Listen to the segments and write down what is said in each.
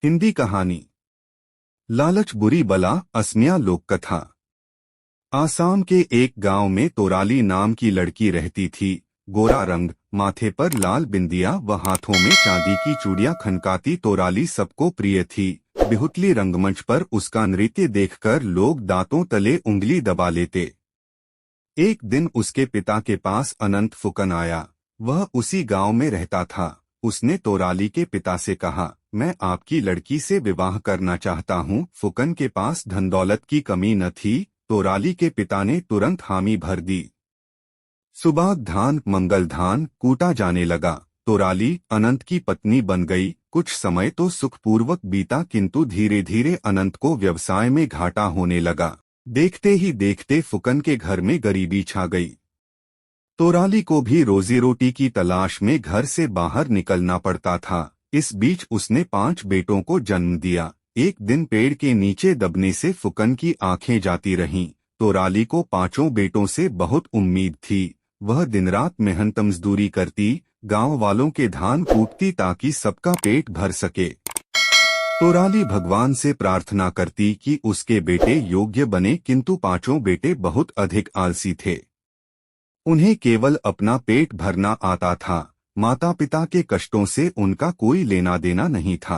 हिंदी कहानी लालच बुरी बला असमिया लोक कथा। आसाम के एक गांव में तोराली नाम की लड़की रहती थी। गोरा रंग, माथे पर लाल बिंदिया व हाथों में चांदी की चूड़ियां खनकाती तोराली सबको प्रिय थी। बिहुतली रंगमंच पर उसका नृत्य देखकर लोग दांतों तले उंगली दबा लेते। एक दिन उसके पिता के पास अनंत फुकन आया। वह उसी गांव में रहता था। उसने तोराली के पिता से कहा, मैं आपकी लड़की से विवाह करना चाहता हूँ। फुकन के पास धन दौलत की कमी न थी। तोराली के पिता ने तुरंत हामी भर दी। सुबह धान मंगल धान कूटा जाने लगा। तोराली अनंत की पत्नी बन गई। कुछ समय तो सुखपूर्वक बीता, किंतु धीरे धीरे अनंत को व्यवसाय में घाटा होने लगा। देखते ही देखते फुकन के घर में गरीबी छा गई। तोराली को भी रोजी रोटी की तलाश में घर से बाहर निकलना पड़ता था। इस बीच उसने 5 बेटों को जन्म दिया। एक दिन पेड़ के नीचे दबने से फुकन की आंखें जाती रहीं। तोराली को 5 बेटों से बहुत उम्मीद थी। वह दिन रात मेहनत मजदूरी करती, गांव वालों के धान कूटती ताकि सबका पेट भर सके। तोराली भगवान से प्रार्थना करती कि उसके बेटे योग्य बने, किंतु 5 बेटे बहुत अधिक आलसी थे। उन्हें केवल अपना पेट भरना आता था। माता पिता के कष्टों से उनका कोई लेना देना नहीं था।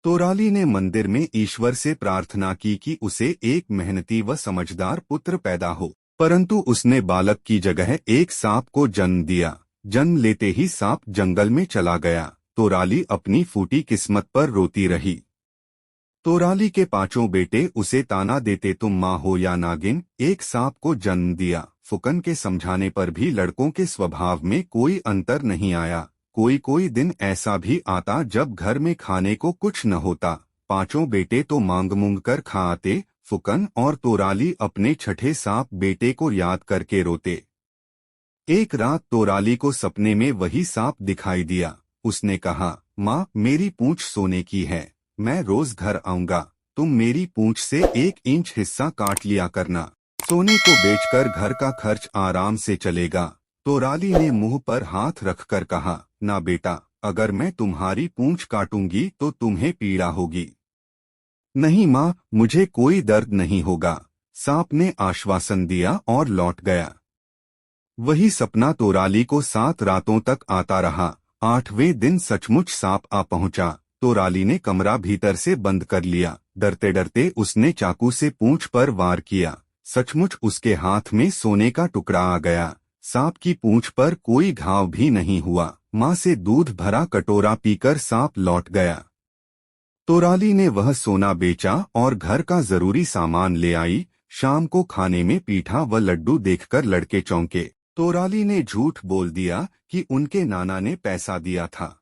तोराली ने मंदिर में ईश्वर से प्रार्थना की कि उसे एक मेहनती व समझदार पुत्र पैदा हो, परंतु उसने बालक की जगह एक सांप को जन्म दिया। जन्म लेते ही सांप जंगल में चला गया। तोराली अपनी फूटी किस्मत पर रोती रही। तोराली के 5 बेटे उसे ताना देते, तुम माँ हो या नागिन, एक सांप को जन्म दिया। फुकन के समझाने पर भी लड़कों के स्वभाव में कोई अंतर नहीं आया। कोई कोई दिन ऐसा भी आता जब घर में खाने को कुछ न होता। 5 बेटे तो मांग मूंग कर खा आते। फुकन और तोराली अपने छठे सांप बेटे को याद करके रोते। एक रात तोराली को सपने में वही सांप दिखाई दिया। उसने कहा, माँ, मेरी पूंछ सोने की है। मैं रोज घर आऊंगा। तुम मेरी पूंछ से 1 इंच हिस्सा काट लिया करना। सोने को बेचकर घर का खर्च आराम से चलेगा। तोराली ने मुंह पर हाथ रखकर कहा, ना बेटा, अगर मैं तुम्हारी पूंछ काटूंगी तो तुम्हें पीड़ा होगी। नहीं माँ, मुझे कोई दर्द नहीं होगा। सांप ने आश्वासन दिया और लौट गया। वही सपना तोराली को 7 रातों तक आता रहा। 8वें दिन सचमुच सांप आ पहुंचा। तोराली ने कमरा भीतर से बंद कर लिया। डरते डरते उसने चाकू से पूंछ पर वार किया। सचमुच उसके हाथ में सोने का टुकड़ा आ गया। सांप की पूंछ पर कोई घाव भी नहीं हुआ। माँ से दूध भरा कटोरा पीकर सांप लौट गया। तोराली ने वह सोना बेचा और घर का जरूरी सामान ले आई। शाम को खाने में पीठा व लड्डू देखकर लड़के चौंके। तोराली ने झूठ बोल दिया कि उनके नाना ने पैसा दिया था।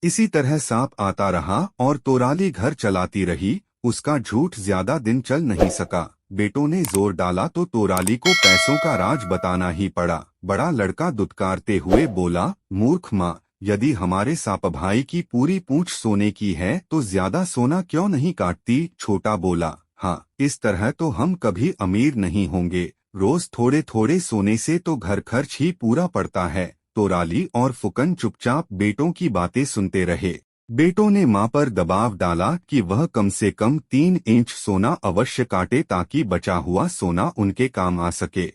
इसी तरह सांप आता रहा और तोराली घर चलाती रही। उसका झूठ ज्यादा दिन चल नहीं सका। बेटों ने जोर डाला तो तोराली को पैसों का राज बताना ही पड़ा। बड़ा लड़का दुत्कारते हुए बोला, मूर्ख माँ, यदि हमारे सांप भाई की पूरी पूंछ सोने की है तो ज्यादा सोना क्यों नहीं काटती। छोटा बोला, हाँ, इस तरह तो हम कभी अमीर नहीं होंगे। रोज थोड़े थोड़े सोने से तो घर खर्च ही पूरा पड़ता है। तोराली और फुकन चुपचाप बेटों की बातें सुनते रहे। बेटों ने माँ पर दबाव डाला कि वह कम से कम 3 इंच सोना अवश्य काटे ताकि बचा हुआ सोना उनके काम आ सके।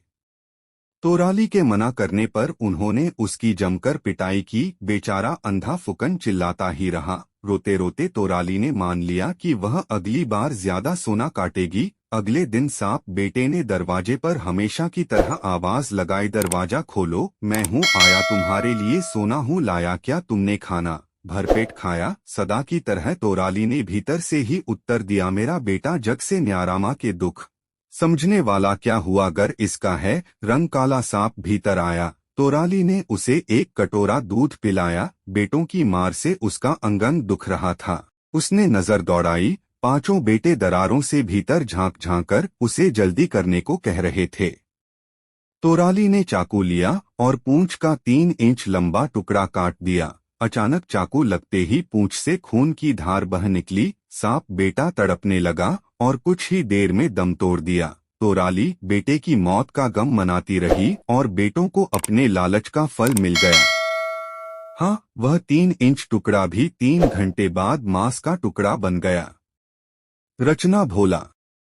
तोराली के मना करने पर उन्होंने उसकी जमकर पिटाई की। बेचारा अंधा फुकन चिल्लाता ही रहा। रोते रोते तोराली ने मान लिया कि वह अगली बार ज्यादा सोना काटेगी। अगले दिन सांप बेटे ने दरवाजे पर हमेशा की तरह आवाज लगाई, दरवाजा खोलो, मैं हूँ आया, तुम्हारे लिए सोना हूँ लाया, क्या तुमने खाना भरपेट खाया। सदा की तरह तोराली ने भीतर से ही उत्तर दिया, मेरा बेटा जग से न्यारा, माँ के दुख समझने वाला क्या हुआ गर इसका है। रंग काला सांप भीतर आया। तोराली ने उसे एक कटोरा दूध पिलाया। बेटों की मार से उसका अंगन दुख रहा था। उसने नजर दौड़ाई। 5 बेटे दरारों से भीतर झांक झांक कर उसे जल्दी करने को कह रहे थे। तोराली ने चाकू लिया और पूंछ का 3 इंच लंबा टुकड़ा काट दिया। अचानक चाकू लगते ही पूंछ से खून की धार बह निकली। सांप बेटा तड़पने लगा और कुछ ही देर में दम तोड़ दिया। तोराली बेटे की मौत का गम मनाती रही और बेटों को अपने लालच का फल मिल गया। हाँ, वह 3 इंच टुकड़ा भी 3 घंटे बाद मांस का टुकड़ा बन गया। रचना भोला।